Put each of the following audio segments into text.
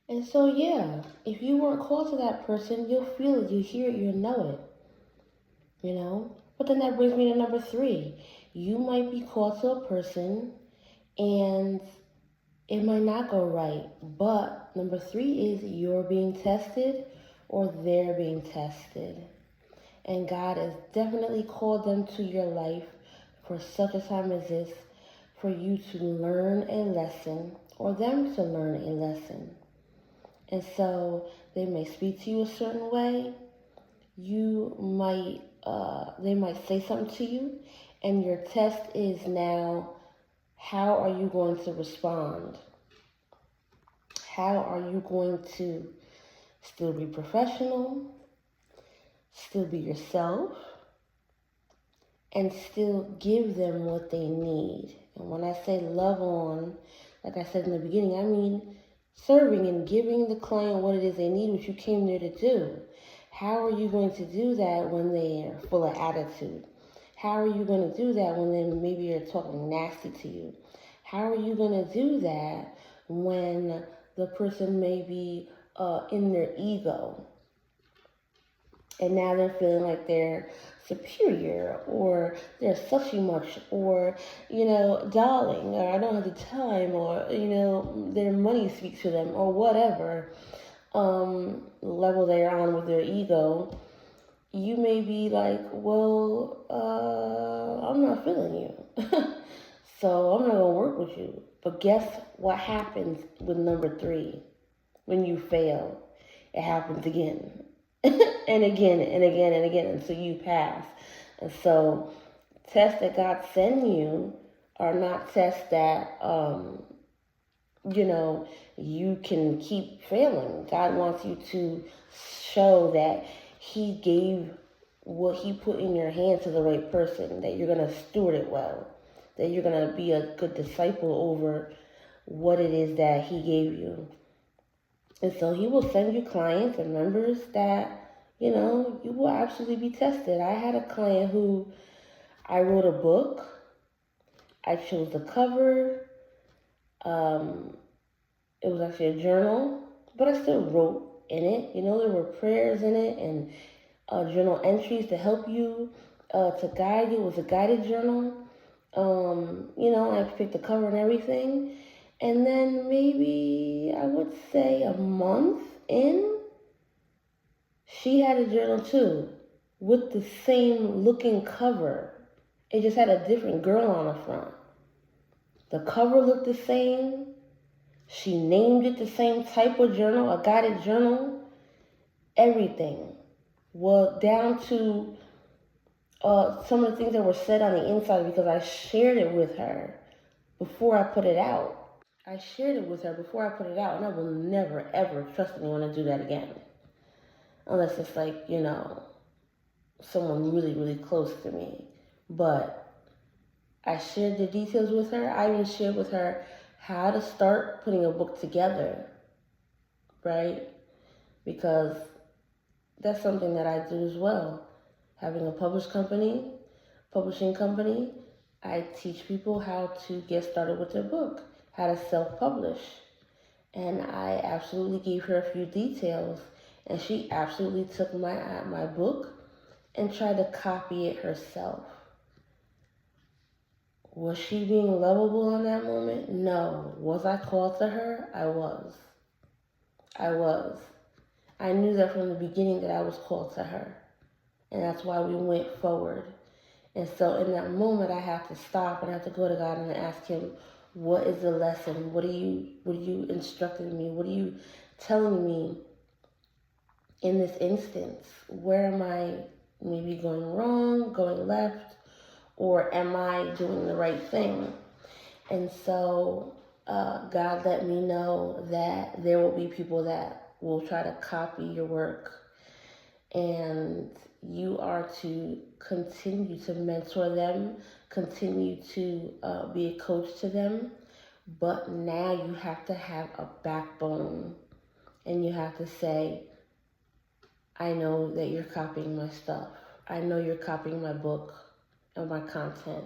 And so, yeah, if you weren't called to that person, you'll feel it, you hear it, you know it. But then that brings me to number three. You might be called to a person and it might not go right. But number three is you're being tested or they're being tested. And God has definitely called them to your life for such a time as this for you to learn a lesson or them to learn a lesson. And so they may speak to you a certain way. They might say something to you, and your test is now, how are you going to respond? How are you going to still be professional, still be yourself, and still give them what they need? And when I say love on, like I said in the beginning, I mean serving and giving the client what it is they need, what you came there to do. How are you going to do that when they're full of attitude? How are you going to do that when they maybe are talking nasty to you? How are you going to do that when the person may be in their ego and now they're feeling like they're superior or they're suchy much or, darling, or I don't have the time, or, their money speaks to them or whatever level they're on with their ego. You may be like, well, I'm not feeling you. So I'm not going to work with you. But guess what happens with number three? When you fail, it happens again. And again and again and again until you pass. And so tests that God send you are not tests that, you can keep failing. God wants you to show that He gave what He put in your hand to the right person, that you're going to steward it well, that you're going to be a good disciple over what it is that He gave you. And so He will send you clients and members that, you will absolutely be tested. I had a client who I wrote a book, I chose the cover, it was actually a journal, but I still wrote in it. There were prayers in it and journal entries to help you, to guide you. It was a guided journal. I picked the cover and everything. And then maybe I would say a month in, she had a journal too with the same looking cover. It just had a different girl on the front. The cover looked the same. She named it the same type of journal, a guided journal, everything. Well, down to some of the things that were said on the inside because I shared it with her before I put it out. I shared it with her before I put it out, and I will never, ever trust anyone to do that again. Unless it's like, someone really, really close to me. But I shared the details with her. I even shared with her how to start putting a book together, right? Because that's something that I do as well. Having a publishing company, I teach people how to get started with their book, how to self-publish. And I absolutely gave her a few details, and she absolutely took my book and tried to copy it herself. Was she being lovable in that moment? No. Was I called to her? I was. I was. I knew that from the beginning that I was called to her. And that's why we went forward. And so in that moment, I have to stop and I have to go to God and ask Him, what is the lesson? What are you instructing me? What are you telling me in this instance? Where am I maybe going wrong, going left, or am I doing the right thing? And so God let me know that there will be people that will try to copy your work. And you are to continue to mentor them, continue to be a coach to them. But now you have to have a backbone. And you have to say, I know that you're copying my stuff. I know you're copying my book and my content.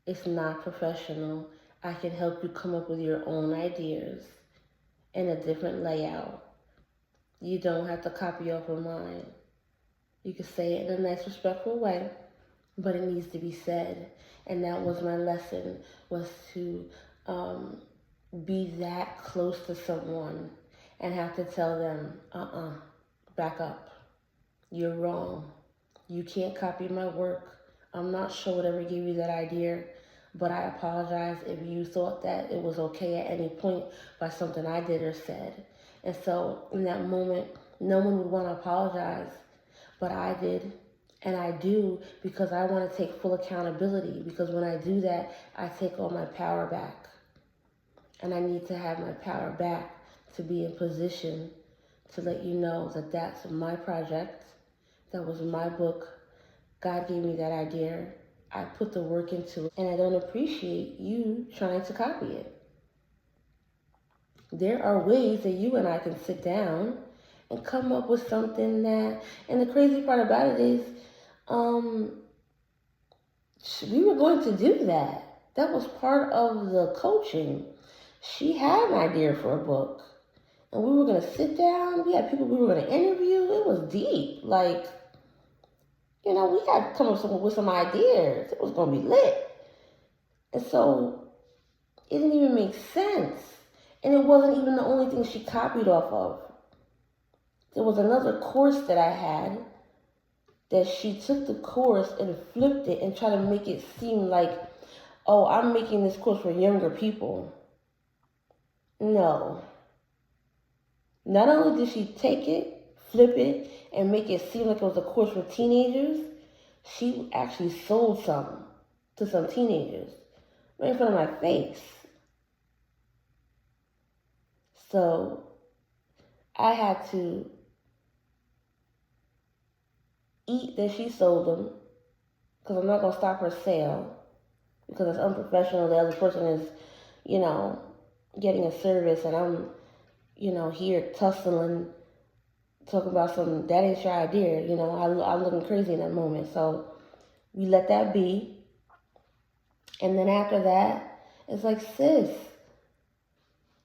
It's not professional. I can help you come up with your own ideas. in a different layout. You don't have to copy off of mine. You can say it in a nice, respectful way, but it needs to be said. And that was my lesson, was to be that close to someone and have to tell them, back up. You're wrong. You can't copy my work. I'm not sure whatever gave you that idea, but I apologize if you thought that it was okay at any point by something I did or said. And so in that moment, no one would want to apologize, but I did. And I do, because I want to take full accountability, because when I do that, I take all my power back. And I need to have my power back to be in position to let you know that that's my project. That was my book. God gave me that idea. I put the work into it, and I don't appreciate you trying to copy it. There are ways that you and I can sit down and come up with something that, and the crazy part about it is, we were going to do that. That was part of the coaching. She had an idea for a book, and we were going to sit down. We had people we were going to interview. It was deep. Like, we had to come up with some ideas. It was going to be lit. And so it didn't even make sense. And it wasn't even the only thing she copied off of. There was another course that I had that she took the course and flipped it and tried to make it seem like, oh, I'm making this course for younger people. No. Not only did she take it, flip it, and make it seem like it was a course for teenagers, she actually sold some to some teenagers right in front of my face. So I had to eat that she sold them, because I'm not going to stop her sale, because it's unprofessional. The other person is, getting a service, and I'm, here tussling, talking about some, that ain't your idea. I'm looking crazy in that moment. So we let that be. And then after that, it's like, sis,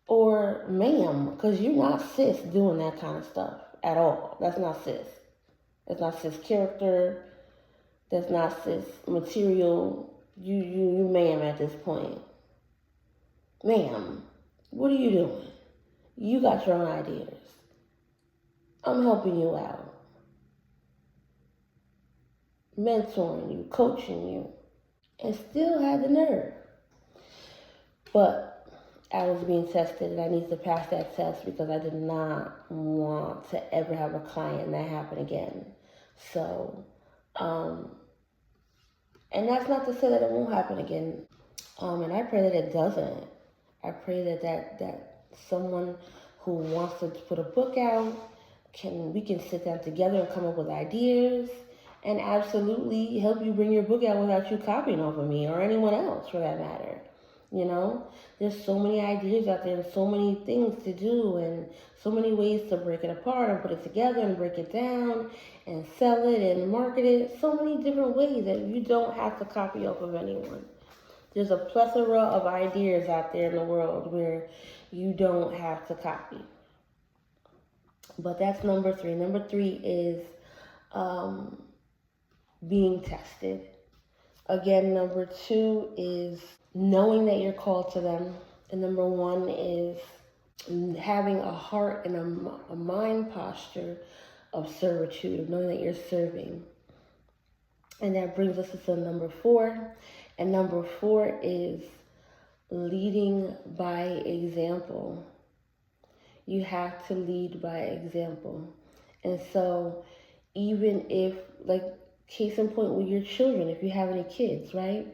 or ma'am, because you're not sis doing that kind of stuff at all. That's not sis. That's not sis character. That's not sis material. You ma'am at this point. Ma'am, what are you doing? You got your own ideas. I'm helping you out. Mentoring you, coaching you. And still had the nerve. But I was being tested, and I need to pass that test, because I did not want to ever have a client that happen again. So, and that's not to say that it won't happen again. And I pray that it doesn't. I pray that someone who wants to put a book out, we can sit down together and come up with ideas, and absolutely help you bring your book out without you copying off of me or anyone else for that matter. There's so many ideas out there, and so many things to do, and so many ways to break it apart and put it together and break it down and sell it and market it. So many different ways that you don't have to copy off of anyone. There's a plethora of ideas out there in the world where you don't have to copy. But that's number 3. Number 3 is being tested. Again, number 2 is knowing that you're called to them. And number 1 is having a heart and a mind posture of servitude, of knowing that you're serving. And that brings us to number 4. And number 4 is leading by example. You have to lead by example. And so even if, like, case in point with your children, if you have any kids, right?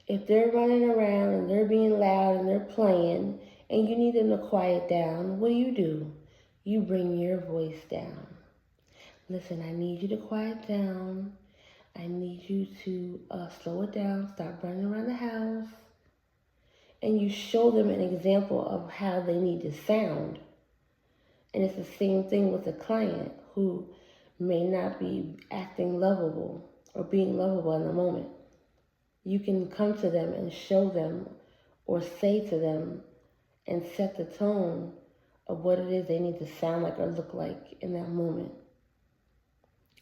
If they're running around and they're being loud and they're playing and you need them to quiet down, what do? You bring your voice down. Listen, I need you to quiet down. I need you to slow it down, stop running around the house. And you show them an example of how they need to sound. And it's the same thing with a client who may not be acting lovable or being lovable in the moment. You can come to them and show them or say to them and set the tone of what it is they need to sound like or look like in that moment.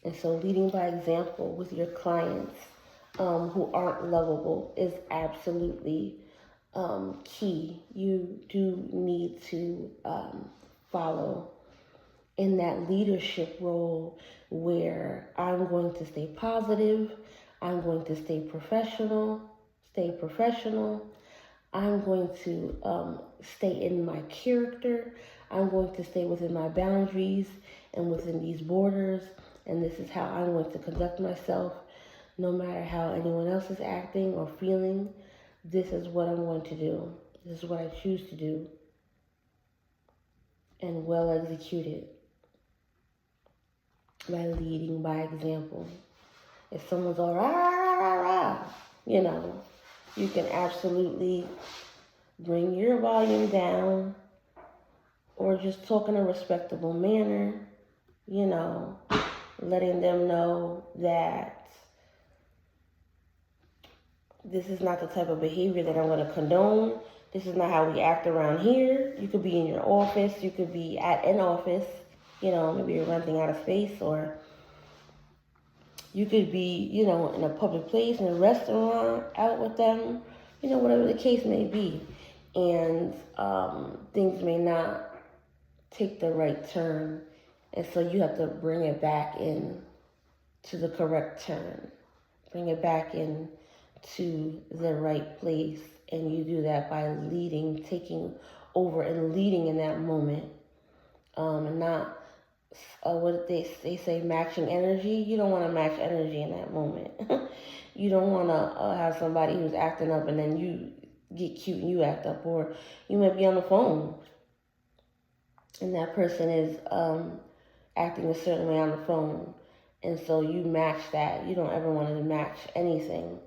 And so leading by example with your clients who aren't lovable is absolutely key. You do need to follow in that leadership role where I'm going to stay positive, I'm going to stay professional, I'm going to stay in my character, I'm going to stay within my boundaries and within these borders, and this is how I'm going to conduct myself no matter how anyone else is acting or feeling. This is what I'm going to do. This is what I choose to do, and well executed by leading by example. If someone's all rah, rah, rah, rah, you know, you can absolutely bring your volume down or just talk in a respectable manner, you know, letting them know that this is not the type of behavior that I'm going to condone. This is not how we act around here. You could be in your office. You could be at an office. You know, maybe you're renting out a space, or you could be, you know, in a public place, in a restaurant, out with them, you know, whatever the case may be. And things may not take the right turn. And so you have to bring it back in to the correct turn. Bring it back in to the right place. And you do that by leading, taking over and leading in that moment. And not, what they say, matching energy. You don't want to match energy in that moment. You don't want to have somebody who's acting up and then you get cute and you act up. Or you might be on the phone and that person is acting a certain way on the phone. And so you match that. You don't ever want to match anything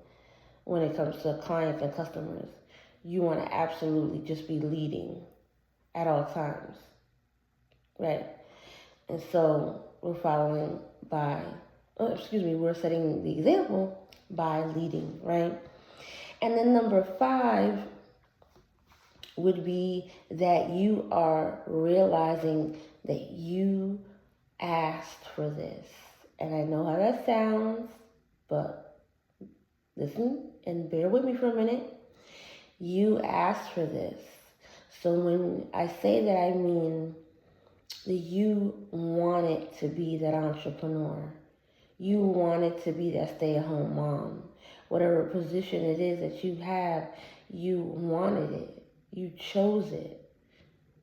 when it comes to clients and customers. You want to absolutely just be leading at all times, right? And so we're following by, we're setting the example by leading, right? And then number 5 would be that you are realizing that you asked for this. And I know how that sounds, but listen and bear with me for a minute. You asked for this. So when I say that, I mean that you wanted to be that entrepreneur. You wanted to be that stay-at-home mom. Whatever position it is that you have, you wanted it. You chose it.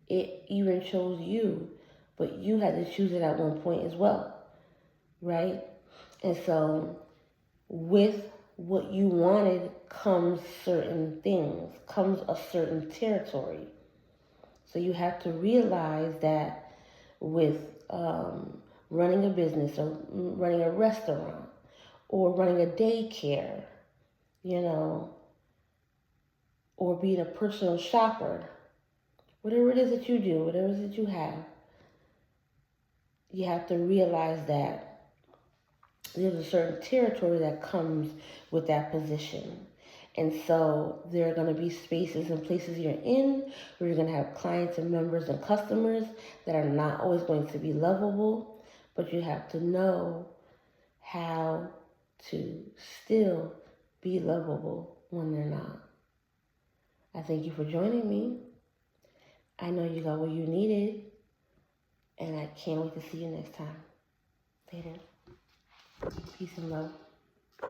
It even chose you, but you had to choose it at one point as well, right? And so with what you wanted comes certain things, comes a certain territory. So you have to realize that with running a business or running a restaurant or running a daycare, you know, or being a personal shopper, whatever it is that you do, whatever it is that you have to realize that there's a certain territory that comes with that position. And so there are going to be spaces and places you're in where you're going to have clients and members and customers that are not always going to be lovable, but you have to know how to still be lovable when they're not. I thank you for joining me. I know you got what you needed, and I can't wait to see you next time. Later. Peace and love.